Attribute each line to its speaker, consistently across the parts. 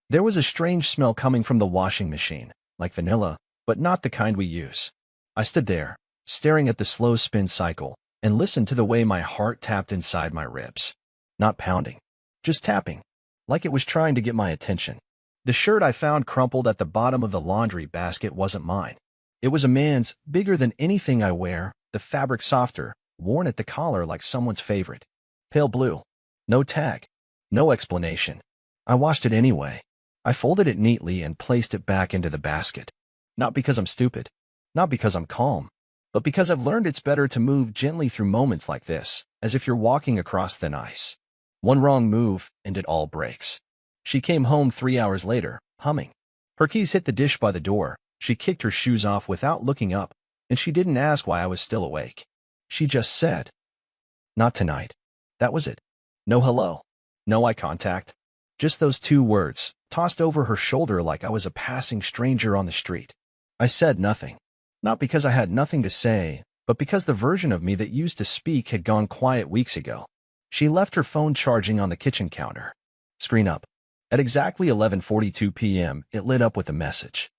Speaker 1: There was a strange smell coming from the washing machine, like vanilla, but not the kind we use. I stood there, staring at the slow spin cycle, and listened to the way my heart tapped inside my ribs. Not pounding, just tapping, like it was trying to get my attention. The shirt I found crumpled at the bottom of the laundry basket wasn't mine. It was a man's, bigger than anything I wear, the fabric softer, worn at the collar like someone's favorite. Pale blue. No tag. No explanation. I washed it anyway. I folded it neatly and placed it back into the basket. Not because I'm stupid. Not because I'm calm. But because I've learned it's better to move gently through moments like this, as if you're walking across thin ice. One wrong move, and it all breaks. She came home 3 hours later, humming. Her keys hit the dish by the door. She kicked her shoes off without looking up, and she didn't ask why I was still awake. She just said, "Not tonight." That was it. No hello. No eye contact. Just those 2 words, tossed over her shoulder like I was a passing stranger on the street. I said nothing. Not because I had nothing to say, but because the version of me that used to speak had gone quiet weeks ago. She left her phone charging on the kitchen counter. Screen up. At exactly 11:42 p.m., it lit up with a message.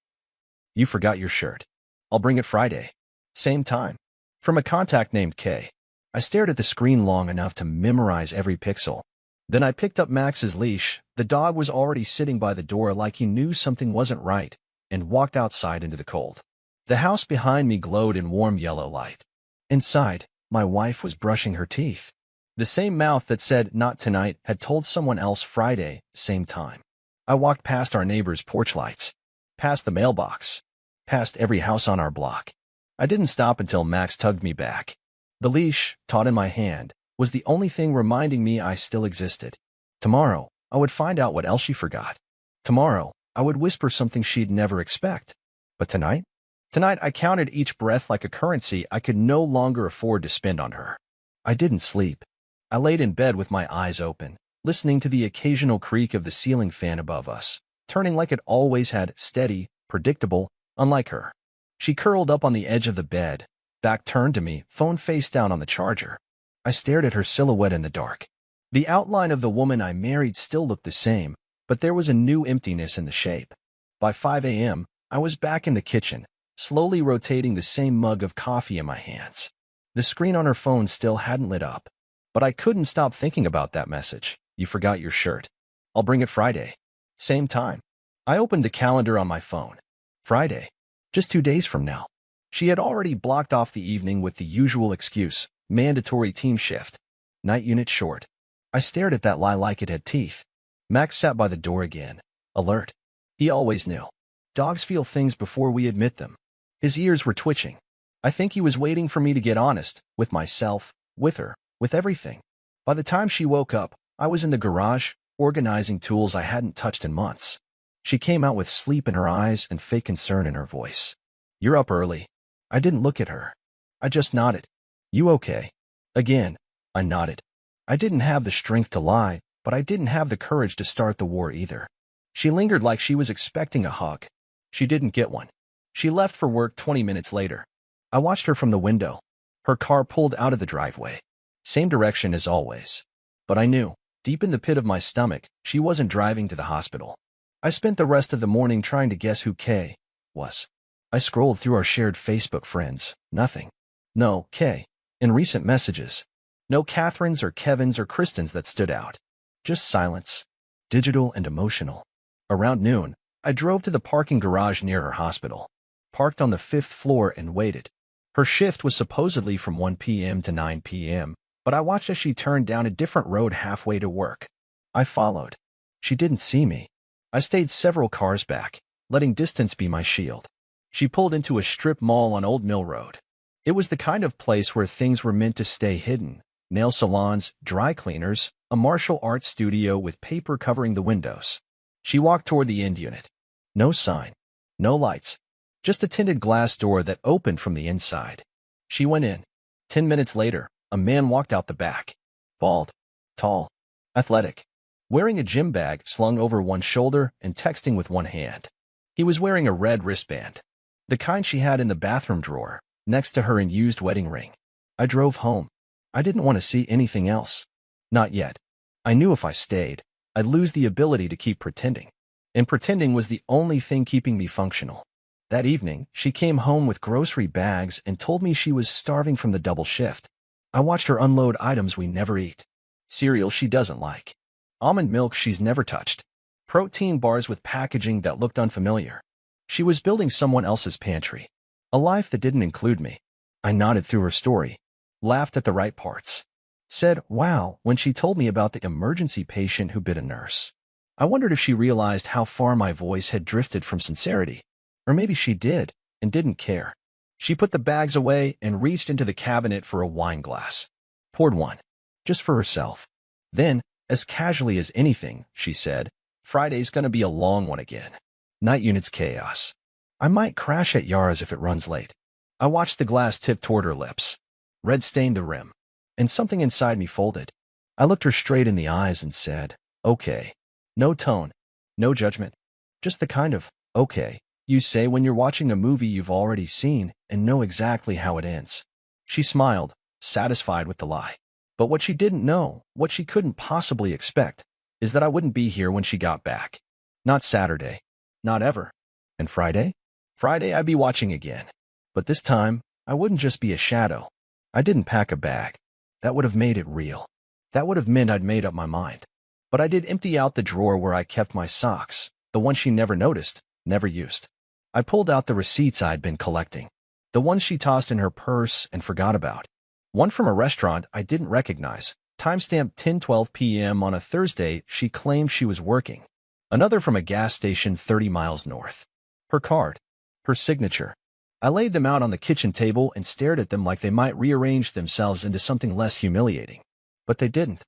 Speaker 1: "You forgot your shirt. I'll bring it Friday. Same time." From a contact named K. I stared at the screen long enough to memorize every pixel. Then I picked up Max's leash. The dog was already sitting by the door like he knew something wasn't right, and walked outside into the cold. The house behind me glowed in warm yellow light. Inside, my wife was brushing her teeth. The same mouth that said "not tonight" had told someone else Friday, same time. I walked past our neighbor's porch lights, past the mailbox, past every house on our block. I didn't stop until Max tugged me back. The leash, taut in my hand, was the only thing reminding me I still existed. Tomorrow, I would find out what else she forgot. Tomorrow, I would whisper something she'd never expect. But tonight? Tonight, I counted each breath like a currency I could no longer afford to spend on her. I didn't sleep. I laid in bed with my eyes open, listening to the occasional creak of the ceiling fan above us, turning like it always had, steady, predictable, unlike her. She curled up on the edge of the bed, back turned to me, phone face down on the charger. I stared at her silhouette in the dark. The outline of the woman I married still looked the same, but there was a new emptiness in the shape. By 5 a.m., I was back in the kitchen, slowly rotating the same mug of coffee in my hands. The screen on her phone still hadn't lit up, but I couldn't stop thinking about that message. "You forgot your shirt. I'll bring it Friday. Same time." I opened the calendar on my phone. Friday. Just 2 days from now. She had already blocked off the evening with the usual excuse, mandatory team shift. Night unit short. I stared at that lie like it had teeth. Max sat by the door again, alert. He always knew. Dogs feel things before we admit them. His ears were twitching. I think he was waiting for me to get honest, with myself, with her, with everything. By the time she woke up, I was in the garage, organizing tools I hadn't touched in months. She came out with sleep in her eyes and fake concern in her voice. "You're up early." I didn't look at her. I just nodded. "You okay?" Again, I nodded. I didn't have the strength to lie, but I didn't have the courage to start the war either. She lingered like she was expecting a hug. She didn't get one. She left for work 20 minutes later. I watched her from the window. Her car pulled out of the driveway. Same direction as always. But I knew, deep in the pit of my stomach, she wasn't driving to the hospital. I spent the rest of the morning trying to guess who Kay was. I scrolled through our shared Facebook friends. Nothing. No Kay. In recent messages. No Catherines or Kevins or Kristens that stood out. Just silence. Digital and emotional. Around noon, I drove to the parking garage near her hospital. Parked on the 5th floor and waited. Her shift was supposedly from 1 p.m. to 9 p.m., but I watched as she turned down a different road halfway to work. I followed. She didn't see me. I stayed several cars back, letting distance be my shield. She pulled into a strip mall on Old Mill Road. It was the kind of place where things were meant to stay hidden. Nail salons, dry cleaners, a martial arts studio with paper covering the windows. She walked toward the end unit. No sign. No lights. Just a tinted glass door that opened from the inside. She went in. 10 minutes later, a man walked out the back. Bald. Tall. Athletic. Wearing a gym bag slung over one shoulder and texting with one hand. He was wearing a red wristband. The kind she had in the bathroom drawer, next to her used wedding ring. I drove home. I didn't want to see anything else. Not yet. I knew if I stayed, I'd lose the ability to keep pretending. and pretending was the only thing keeping me functional. That evening, she came home with grocery bags and told me she was starving from the double shift. I watched her unload items we never eat. Cereal she doesn't like. Almond milk she's never touched. Protein bars with packaging that looked unfamiliar. She was building someone else's pantry. A life that didn't include me. I nodded through her story, laughed at the right parts, said, "Wow," when she told me about the emergency patient who bit a nurse. I wondered if she realized how far my voice had drifted from sincerity. Or maybe she did, and didn't care. She put the bags away and reached into the cabinet for a wine glass. Poured one. Just for herself. Then, as casually as anything, she said, "Friday's gonna be a long one again. Night unit's chaos. I might crash at Yara's if it runs late." I watched the glass tip toward her lips. Red stained the rim. And something inside me folded. I looked her straight in the eyes and said, "Okay." No tone. No judgment. Just the kind of, "Okay," you say when you're watching a movie you've already seen and know exactly how it ends. She smiled, satisfied with the lie. But what she didn't know, what she couldn't possibly expect, is that I wouldn't be here when she got back. Not Saturday. Not ever. And Friday? Friday I'd be watching again. But this time, I wouldn't just be a shadow. I didn't pack a bag. That would have made it real. That would have meant I'd made up my mind. But I did empty out the drawer where I kept my socks, the ones she never noticed, never used. I pulled out the receipts I'd been collecting, the ones she tossed in her purse and forgot about. One from a restaurant I didn't recognize, timestamp 10:12 p.m. on a Thursday she claimed she was working. Another from a gas station 30 miles north. Her card. Her signature. I laid them out on the kitchen table and stared at them like they might rearrange themselves into something less humiliating. But they didn't.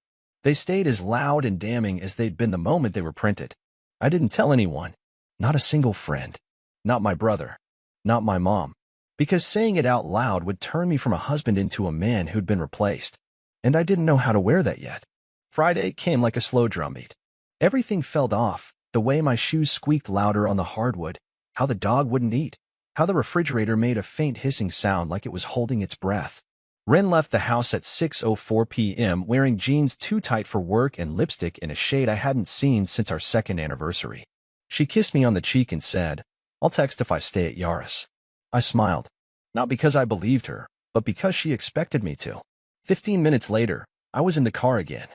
Speaker 1: They stayed as loud and damning as they'd been the moment they were printed. I didn't tell anyone. Not a single friend. Not my brother. Not my mom. Because saying it out loud would turn me from a husband into a man who'd been replaced. And I didn't know how to wear that yet. Friday came like a slow drumbeat. Everything felt off, the way my shoes squeaked louder on the hardwood, how the dog wouldn't eat, how the refrigerator made a faint hissing sound like it was holding its breath. Ren left the house at 6:04 p.m. wearing jeans too tight for work and lipstick in a shade I hadn't seen since our second anniversary. She kissed me on the cheek and said, "I'll text if I stay at Yara's." I smiled. Not because I believed her, but because she expected me to. 15 minutes later, I was in the car again.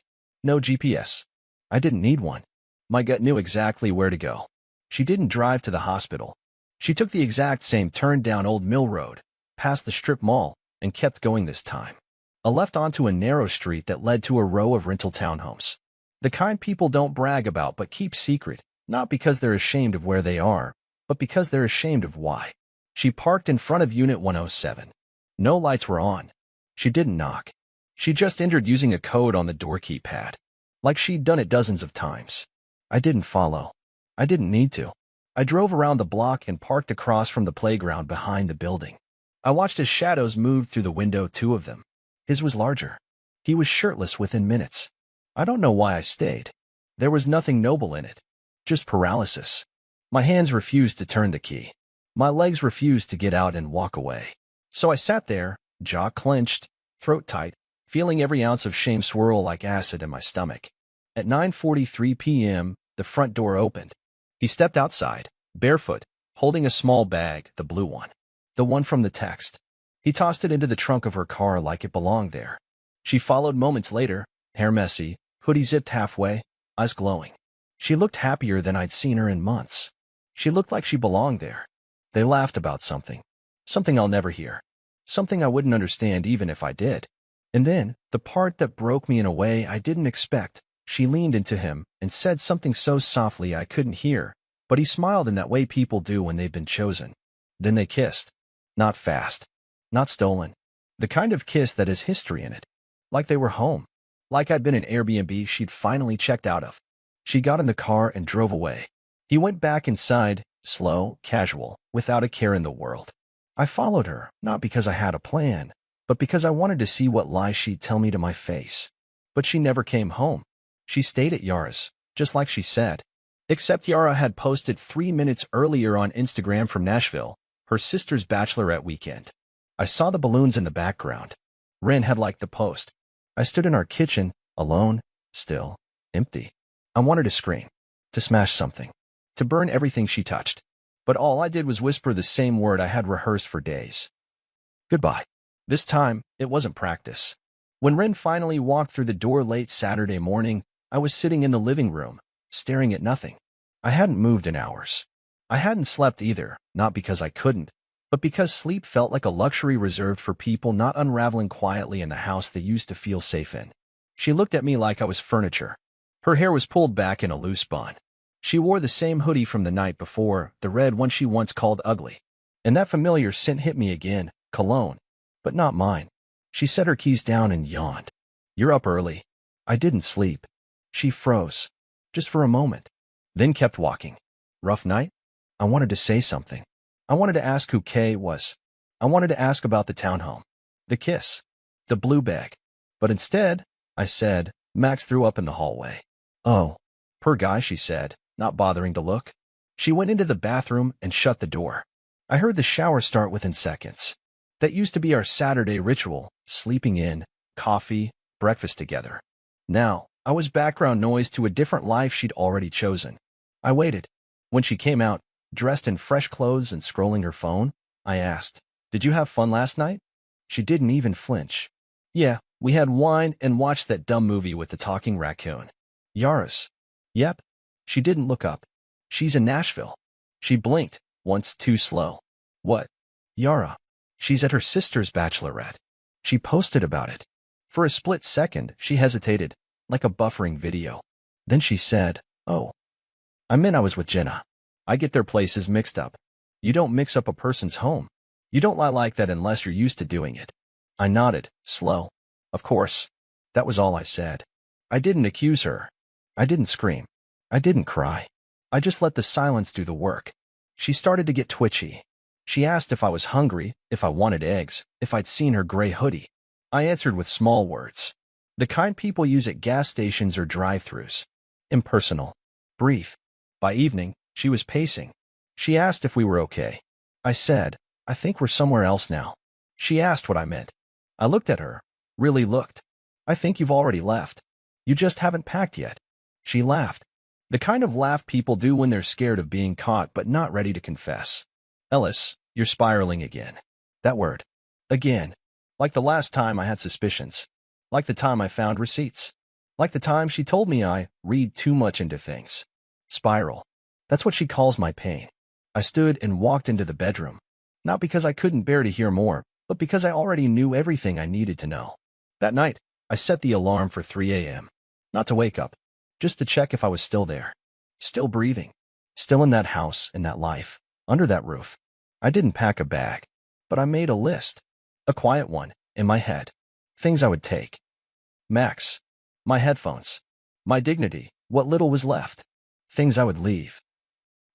Speaker 1: No GPS. I didn't need one. My gut knew exactly where to go. She didn't drive to the hospital. She took the exact same turn down Old Mill Road, past the strip mall, and kept going this time. A left onto a narrow street that led to a row of rental townhomes. The kind people don't brag about but keep secret, not because they're ashamed of where they are, but because they're ashamed of why. She parked in front of Unit 107. No lights were on. She didn't knock. She just entered using a code on the door keypad, like she'd done it dozens of times. I didn't follow. I didn't need to. I drove around the block and parked across from the playground behind the building. I watched as shadows moved through the window, two of them. His was larger. He was shirtless within minutes. I don't know why I stayed. There was nothing noble in it. Just paralysis. My hands refused to turn the key. My legs refused to get out and walk away. So I sat there, jaw clenched, throat tight, feeling every ounce of shame swirl like acid in my stomach. At 9:43 p.m., the front door opened. He stepped outside, barefoot, holding a small bag, the blue one. The one from the text. He tossed it into the trunk of her car like it belonged there. She followed moments later, hair messy, hoodie zipped halfway, eyes glowing. She looked happier than I'd seen her in months. She looked like she belonged there. They laughed about something. Something I'll never hear. Something I wouldn't understand even if I did. And then, the part that broke me in a way I didn't expect, she leaned into him and said something so softly I couldn't hear, but he smiled in that way people do when they've been chosen. Then they kissed. Not fast. Not stolen. The kind of kiss that has history in it. Like they were home. Like I'd been an Airbnb she'd finally checked out of. She got in the car and drove away. He went back inside, slow, casual, without a care in the world. I followed her, not because I had a plan, but because I wanted to see what lies she'd tell me to my face. But she never came home. She stayed at Yara's, just like she said. Except Yara had posted 3 minutes earlier on Instagram from Nashville, her sister's bachelorette weekend. I saw the balloons in the background. Ren had liked the post. I stood in our kitchen, alone, still, empty. I wanted to scream, to smash something. to burn everything she touched. But all I did was whisper the same word I had rehearsed for days. Goodbye. This time, it wasn't practice. When Ren finally walked through the door late Saturday morning, I was sitting in the living room, staring at nothing. I hadn't moved in hours. I hadn't slept either, not because I couldn't, but because sleep felt like a luxury reserved for people not unraveling quietly in the house they used to feel safe in. She looked at me like I was furniture. Her hair was pulled back in a loose bun. She wore the same hoodie from the night before, the red one she once called ugly. And that familiar scent hit me again, cologne, but not mine. She set her keys down and yawned. You're up early. I didn't sleep. She froze, just for a moment, then kept walking. Rough night? I wanted to say something. I wanted to ask who Kay was. I wanted to ask about the townhome, the kiss, the blue bag. But instead, I said, Max threw up in the hallway. Oh, poor guy, she said, not bothering to look. She went into the bathroom and shut the door. I heard the shower start within seconds. That used to be our Saturday ritual, sleeping in, coffee, breakfast together. Now, I was background noise to a different life she'd already chosen. I waited. When she came out, dressed in fresh clothes and scrolling her phone, I asked, Did you have fun last night? She didn't even flinch. Yeah, we had wine and watched that dumb movie with the talking raccoon. Yara's. Yep. She didn't look up. She's in Nashville. She blinked, once too slow. What? Yara. She's at her sister's bachelorette. She posted about it. For a split second, she hesitated, like a buffering video. Then she said, Oh. I meant I was with Jenna. I get their places mixed up. You don't mix up a person's home. You don't lie like that unless you're used to doing it. I nodded, slow. Of course. That was all I said. I didn't accuse her. I didn't scream. I didn't cry. I just let the silence do the work. She started to get twitchy. She asked if I was hungry, if I wanted eggs, if I'd seen her gray hoodie. I answered with small words. The kind people use at gas stations or drive-thrus. Impersonal. Brief. By evening, she was pacing. She asked if we were okay. I said, I think we're somewhere else now. She asked what I meant. I looked at her. Really looked. I think you've already left. You just haven't packed yet. She laughed. The kind of laugh people do when they're scared of being caught but not ready to confess. Ellis, you're spiraling again. That word. Again. Like the last time I had suspicions. Like the time I found receipts. Like the time she told me I read too much into things. Spiral. That's what she calls my pain. I stood and walked into the bedroom. Not because I couldn't bear to hear more, but because I already knew everything I needed to know. That night, I set the alarm for 3 a.m. Not to wake up, just to check if I was still there. Still breathing. Still in that house, in that life, under that roof. I didn't pack a bag, but I made a list. A quiet one, in my head. Things I would take. Max. My headphones. My dignity, what little was left. Things I would leave.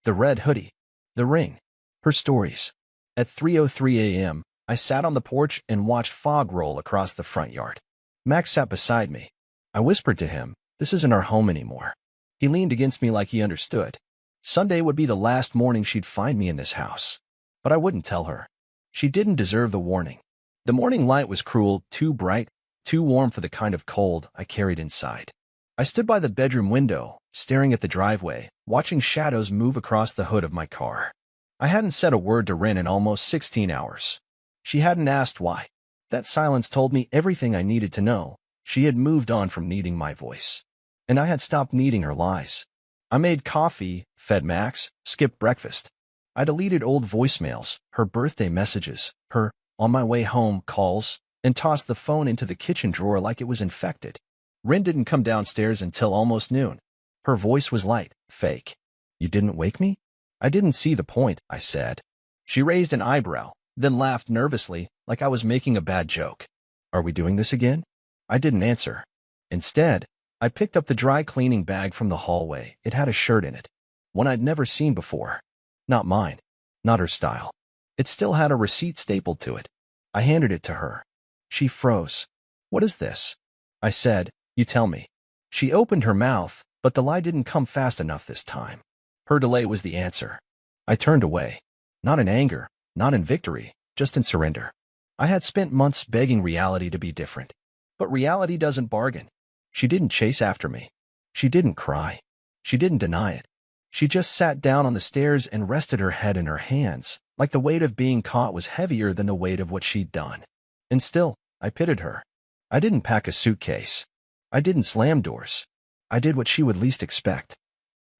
Speaker 1: The red hoodie. The ring. Her stories. At 3:03 a.m., I sat on the porch and watched fog roll across the front yard. Max sat beside me. I whispered to him, This isn't our home anymore. He leaned against me like he understood. Sunday would be the last morning she'd find me in this house. But I wouldn't tell her. She didn't deserve the warning. The morning light was cruel, too bright, too warm for the kind of cold I carried inside. I stood by the bedroom window, staring at the driveway, watching shadows move across the hood of my car. I hadn't said a word to Rin in almost 16 hours. She hadn't asked why. That silence told me everything I needed to know. She had moved on from needing my voice. And I had stopped needing her lies. I made coffee, fed Max, skipped breakfast. I deleted old voicemails, her birthday messages, her on my way home calls, and tossed the phone into the kitchen drawer like it was infected. Rin didn't come downstairs until almost noon. Her voice was light, fake. You didn't wake me? I didn't see the point, I said. She raised an eyebrow, then laughed nervously, like I was making a bad joke. Are we doing this again? I didn't answer. Instead, I picked up the dry cleaning bag from the hallway. It had a shirt in it. One I'd never seen before. Not mine. Not her style. It still had a receipt stapled to it. I handed it to her. She froze. What is this? I said, You tell me. She opened her mouth, but the lie didn't come fast enough this time. Her delay was the answer. I turned away. Not in anger, not in victory, just in surrender. I had spent months begging reality to be different. But reality doesn't bargain. She didn't chase after me. She didn't cry. She didn't deny it. She just sat down on the stairs and rested her head in her hands, like the weight of being caught was heavier than the weight of what she'd done. And still, I pitied her. I didn't pack a suitcase. I didn't slam doors. I did what she would least expect.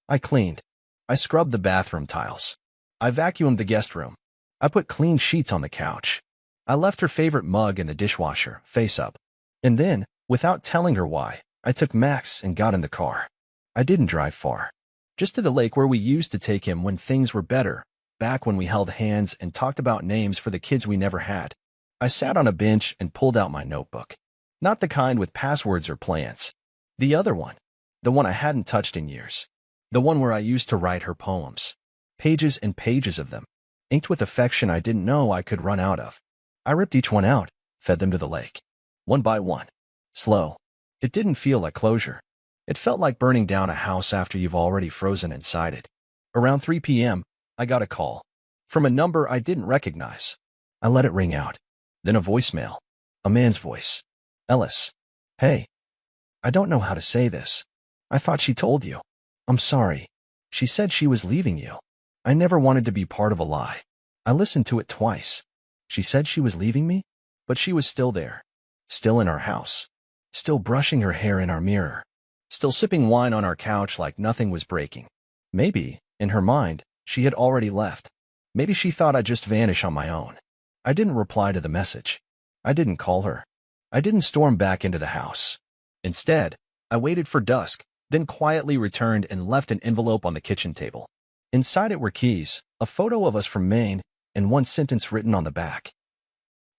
Speaker 1: I cleaned. I scrubbed the bathroom tiles. I vacuumed the guest room. I put clean sheets on the couch. I left her favorite mug in the dishwasher, face up. And then, without telling her why, I took Max and got in the car. I didn't drive far. Just to the lake where we used to take him when things were better, back when we held hands and talked about names for the kids we never had. I sat on a bench and pulled out my notebook. Not the kind with passwords or plans. The other one. The one I hadn't touched in years. The one where I used to write her poems. Pages and pages of them. Inked with affection I didn't know I could run out of. I ripped each one out, fed them to the lake. One by one. Slow. It didn't feel like closure. It felt like burning down a house after you've already frozen inside it. Around 3 p.m., I got a call. From a number I didn't recognize. I let it ring out. Then a voicemail. A man's voice. Ellis. Hey. I don't know how to say this. I thought she told you. I'm sorry. She said she was leaving you. I never wanted to be part of a lie. I listened to it twice. She said she was leaving me, but she was still there. Still in our house. Still brushing her hair in our mirror. Still sipping wine on our couch like nothing was breaking. Maybe, in her mind, she had already left. Maybe she thought I'd just vanish on my own. I didn't reply to the message. I didn't call her. I didn't storm back into the house. Instead, I waited for dusk, then quietly returned and left an envelope on the kitchen table. Inside it were keys, a photo of us from Maine, and one sentence written on the back.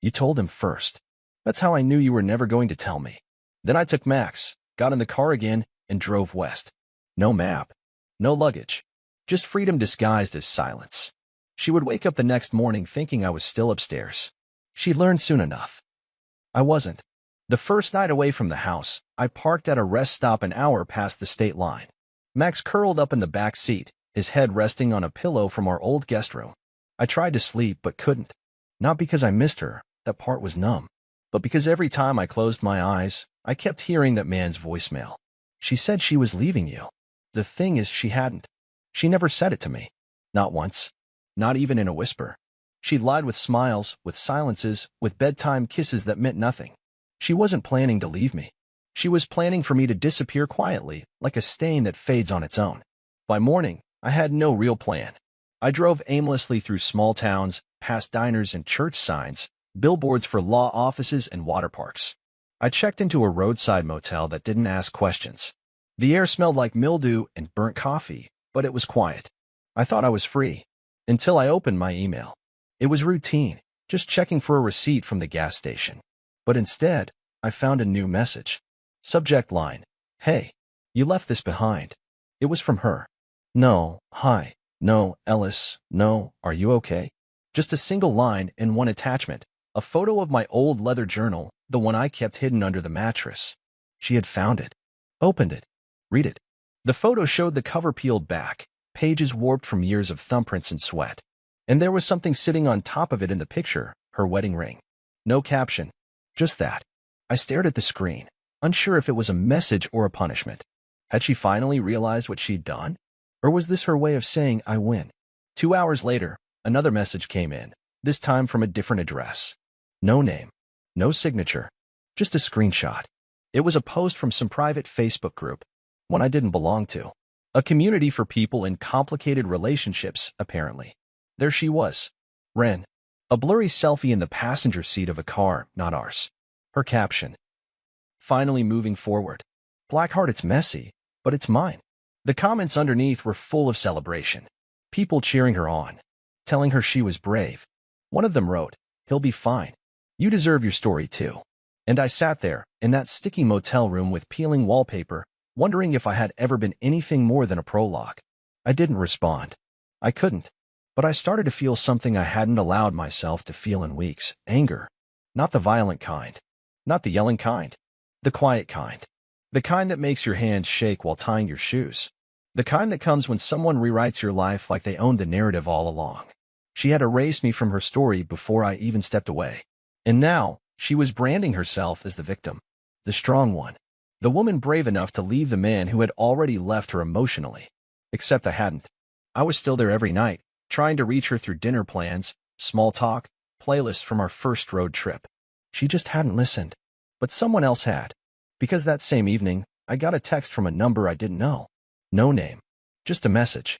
Speaker 1: You told him first. That's how I knew you were never going to tell me. Then I took Max, got in the car again, and drove west. No map. No luggage. Just freedom disguised as silence. She would wake up the next morning thinking I was still upstairs. She'd learn soon enough. I wasn't. The first night away from the house, I parked at a rest stop an hour past the state line. Max curled up in the back seat, his head resting on a pillow from our old guest room. I tried to sleep but couldn't. Not because I missed her, that part was numb, but because every time I closed my eyes, I kept hearing that man's voicemail. She said she was leaving you. The thing is, she hadn't. She never said it to me. Not once. Not even in a whisper. She'd lied with smiles, with silences, with bedtime kisses that meant nothing. She wasn't planning to leave me. She was planning for me to disappear quietly, like a stain that fades on its own. By morning, I had no real plan. I drove aimlessly through small towns, past diners and church signs, billboards for law offices and water parks. I checked into a roadside motel that didn't ask questions. The air smelled like mildew and burnt coffee, but it was quiet. I thought I was free. Until I opened my email. It was routine, just checking for a receipt from the gas station. But instead, I found a new message. Subject line. Hey, you left this behind. It was from her. No, hi. No, Ellis. No, are you okay? Just a single line and one attachment. A photo of my old leather journal, the one I kept hidden under the mattress. She had found it. Opened it. Read it. The photo showed the cover peeled back, pages warped from years of thumbprints and sweat. And there was something sitting on top of it in the picture, her wedding ring. No caption. Just that. I stared at the screen, unsure if it was a message or a punishment. Had she finally realized what she'd done? Or was this her way of saying, I win? 2 hours later, another message came in, this time from a different address. No name. No signature. Just a screenshot. It was a post from some private Facebook group, one I didn't belong to. A community for people in complicated relationships, apparently. There she was. Ren. A blurry selfie in the passenger seat of a car, not ours. Her caption. Finally moving forward. Blackheart, it's messy, but it's mine. The comments underneath were full of celebration. People cheering her on. Telling her she was brave. One of them wrote, he'll be fine. You deserve your story too. And I sat there, in that sticky motel room with peeling wallpaper, wondering if I had ever been anything more than a prologue. I didn't respond. I couldn't. But I started to feel something I hadn't allowed myself to feel in weeks. Anger. Not the violent kind. Not the yelling kind. The quiet kind. The kind that makes your hands shake while tying your shoes. The kind that comes when someone rewrites your life like they owned the narrative all along. She had erased me from her story before I even stepped away. And now, she was branding herself as the victim. The strong one. The woman brave enough to leave the man who had already left her emotionally. Except I hadn't. I was still there every night, trying to reach her through dinner plans, small talk, playlists from our first road trip. She just hadn't listened. But someone else had. Because that same evening, I got a text from a number I didn't know. No name. Just a message.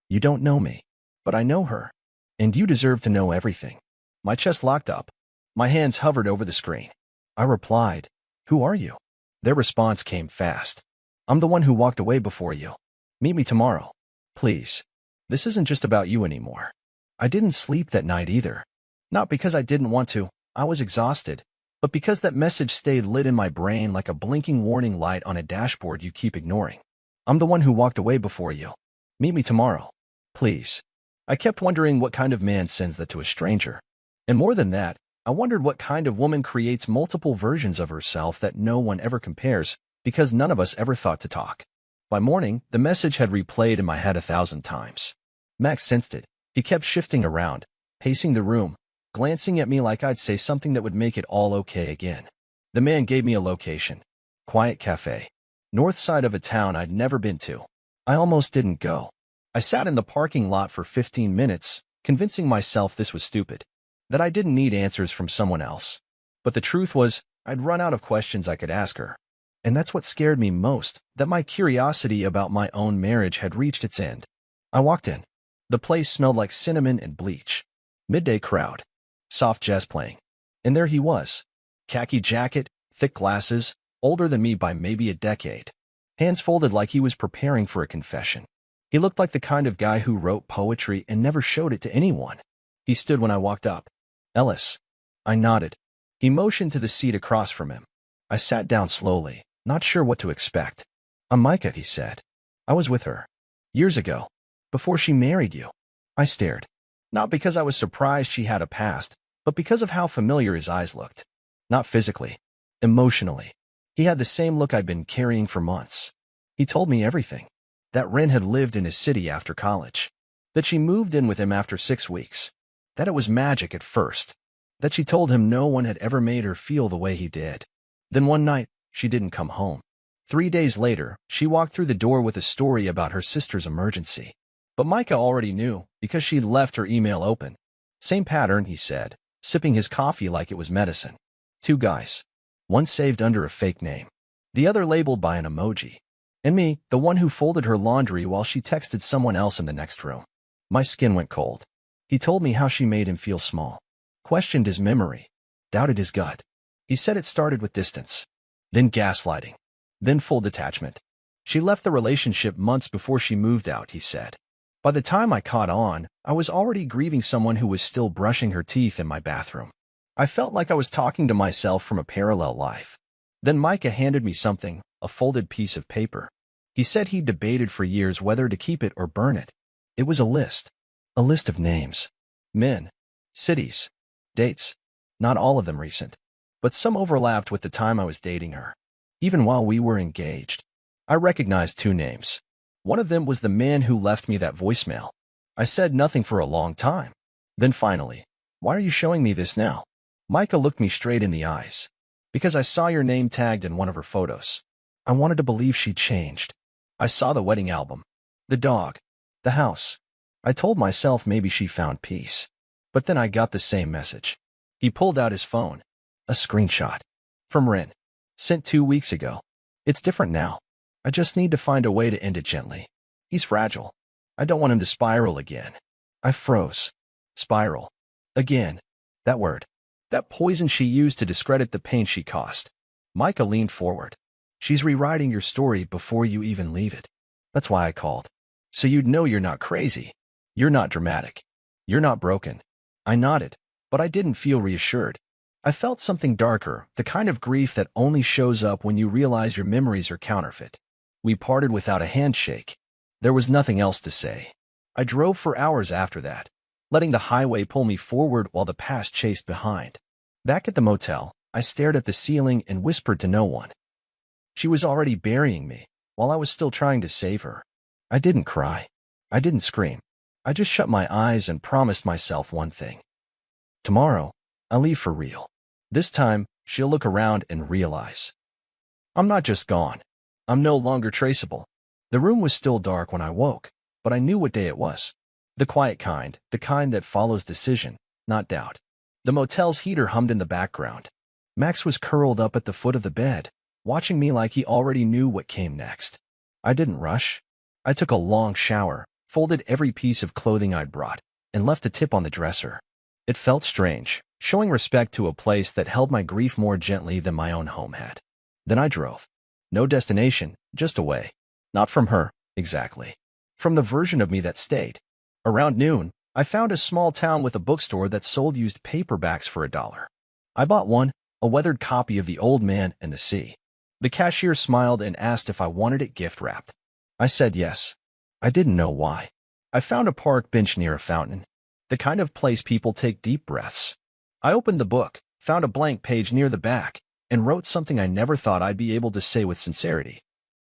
Speaker 1: You don't know me. But I know her. And you deserve to know everything. My chest locked up. My hands hovered over the screen. I replied, "Who are you?" Their response came fast. "I'm the one who walked away before you. Meet me tomorrow. Please. This isn't just about you anymore." I didn't sleep that night either. Not because I didn't want to. I was exhausted. But because that message stayed lit in my brain like a blinking warning light on a dashboard you keep ignoring. "I'm the one who walked away before you. Meet me tomorrow. Please." I kept wondering what kind of man sends that to a stranger. And more than that, I wondered what kind of woman creates multiple versions of herself that no one ever compares, because none of us ever thought to talk. By morning, the message had replayed in my head 1,000 times. Max sensed it. He kept shifting around, pacing the room, glancing at me like I'd say something that would make it all okay again. The man gave me a location. Quiet cafe. North side of a town I'd never been to. I almost didn't go. I sat in the parking lot for 15 minutes, convincing myself this was stupid, that I didn't need answers from someone else. But the truth was, I'd run out of questions I could ask her. And that's what scared me most, that my curiosity about my own marriage had reached its end. I walked in. The place smelled like cinnamon and bleach. Midday crowd. Soft jazz playing. And there he was. Khaki jacket, thick glasses, older than me by maybe a decade. Hands folded like he was preparing for a confession. He looked like the kind of guy who wrote poetry and never showed it to anyone. He stood when I walked up. "Ellis." I nodded. He motioned to the seat across from him. I sat down slowly, not sure what to expect. "I'm Micah," he said. "I was with her. Years ago. Before she married you." I stared. Not because I was surprised she had a past, but because of how familiar his eyes looked. Not physically. Emotionally. He had the same look I'd been carrying for months. He told me everything. That Ren had lived in his city after college. That she moved in with him after 6 weeks. That it was magic at first. That she told him no one had ever made her feel the way he did. Then one night, she didn't come home. 3 days later, she walked through the door with a story about her sister's emergency. But Micah already knew, because she'd left her email open. Same pattern, he said, sipping his coffee like it was medicine. 2 guys. One saved under a fake name. The other labeled by an emoji. And me, the one who folded her laundry while she texted someone else in the next room. My skin went cold. He told me how she made him feel small. Questioned his memory. Doubted his gut. He said it started with distance. Then gaslighting. Then full detachment. She left the relationship months before she moved out, he said. By the time I caught on, I was already grieving someone who was still brushing her teeth in my bathroom. I felt like I was talking to myself from a parallel life. Then Micah handed me something, a folded piece of paper. He said he'd debated for years whether to keep it or burn it. It was a list. A list of names. Men. Cities. Dates. Not all of them recent. But some overlapped with the time I was dating her. Even while we were engaged. I recognized 2 names. One of them was the man who left me that voicemail. I said nothing for a long time. Then finally, "Why are you showing me this now?" Micah looked me straight in the eyes. "Because I saw your name tagged in one of her photos. I wanted to believe she'd changed. I saw the wedding album. The dog. The house. I told myself maybe she found peace. But then I got the same message." He pulled out his phone. A screenshot. From Ren. Sent 2 weeks ago. "It's different now. I just need to find a way to end it gently. He's fragile. I don't want him to spiral again." I froze. Spiral. Again. That word. That poison she used to discredit the pain she caused. Micah leaned forward. "She's rewriting your story before you even leave it. That's why I called. So you'd know you're not crazy. You're not dramatic. You're not broken." I nodded, but I didn't feel reassured. I felt something darker, the kind of grief that only shows up when you realize your memories are counterfeit. We parted without a handshake. There was nothing else to say. I drove for hours after that, letting the highway pull me forward while the past chased behind. Back at the motel, I stared at the ceiling and whispered to no one. She was already burying me, while I was still trying to save her. I didn't cry. I didn't scream. I just shut my eyes and promised myself one thing. Tomorrow, I'll leave for real. This time, she'll look around and realize. I'm not just gone. I'm no longer traceable. The room was still dark when I woke, but I knew what day it was. The quiet kind, the kind that follows decision, not doubt. The motel's heater hummed in the background. Max was curled up at the foot of the bed, watching me like he already knew what came next. I didn't rush. I took a long shower, folded every piece of clothing I'd brought, and left a tip on the dresser. It felt strange, showing respect to a place that held my grief more gently than my own home had. Then I drove. No destination, just away. Not from her, exactly. From the version of me that stayed. Around noon, I found a small town with a bookstore that sold used paperbacks for $1. I bought one, a weathered copy of The Old Man and the Sea. The cashier smiled and asked if I wanted it gift-wrapped. I said yes. I didn't know why. I found a park bench near a fountain, the kind of place people take deep breaths. I opened the book, found a blank page near the back, and wrote something I never thought I'd be able to say with sincerity.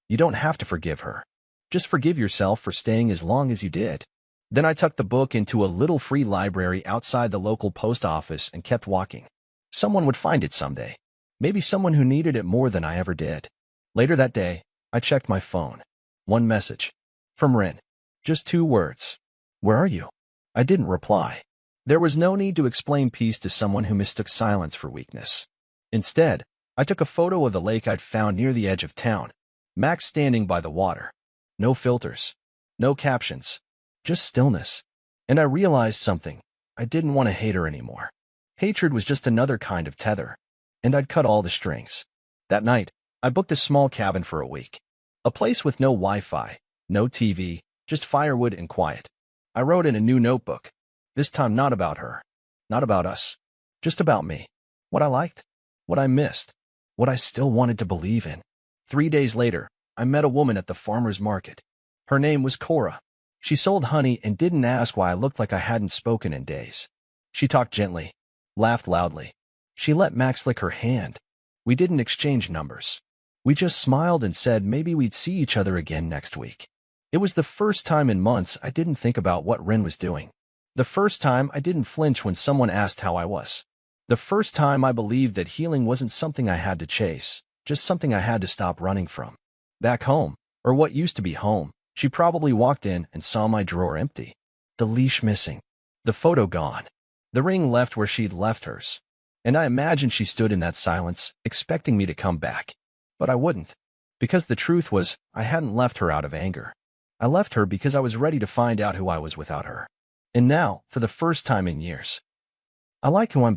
Speaker 1: You don't have to forgive her. Just forgive yourself for staying as long as you did. Then I tucked the book into a little free library outside the local post office and kept walking. Someone would find it someday. Maybe someone who needed it more than I ever did. Later that day, I checked my phone. One message. From Rin. Just 2 words. Where are you? I didn't reply. There was no need to explain peace to someone who mistook silence for weakness. Instead, I took a photo of the lake I'd found near the edge of town. Max standing by the water. No filters. No captions. Just stillness. And I realized something. I didn't want to hate her anymore. Hatred was just another kind of tether. And I'd cut all the strings. That night, I booked a small cabin for a week. A place with no Wi-Fi, no TV, just firewood and quiet. I wrote in a new notebook. This time not about her. Not about us. Just about me. What I liked. What I missed. What I still wanted to believe in. 3 days later, I met a woman at the farmer's market. Her name was Cora. She sold honey and didn't ask why I looked like I hadn't spoken in days. She talked gently, laughed loudly. She let Max lick her hand. We didn't exchange numbers. We just smiled and said maybe we'd see each other again next week. It was the first time in months I didn't think about what Rin was doing. The first time I didn't flinch when someone asked how I was. The first time I believed that healing wasn't something I had to chase, just something I had to stop running from. Back home, or what used to be home, she probably walked in and saw my drawer empty. The leash missing. The photo gone. The ring left where she'd left hers. And I imagined she stood in that silence, expecting me to come back. But I wouldn't. Because the truth was, I hadn't left her out of anger. I left her because I was ready to find out who I was without her. And now, for the first time in years, I like who I'm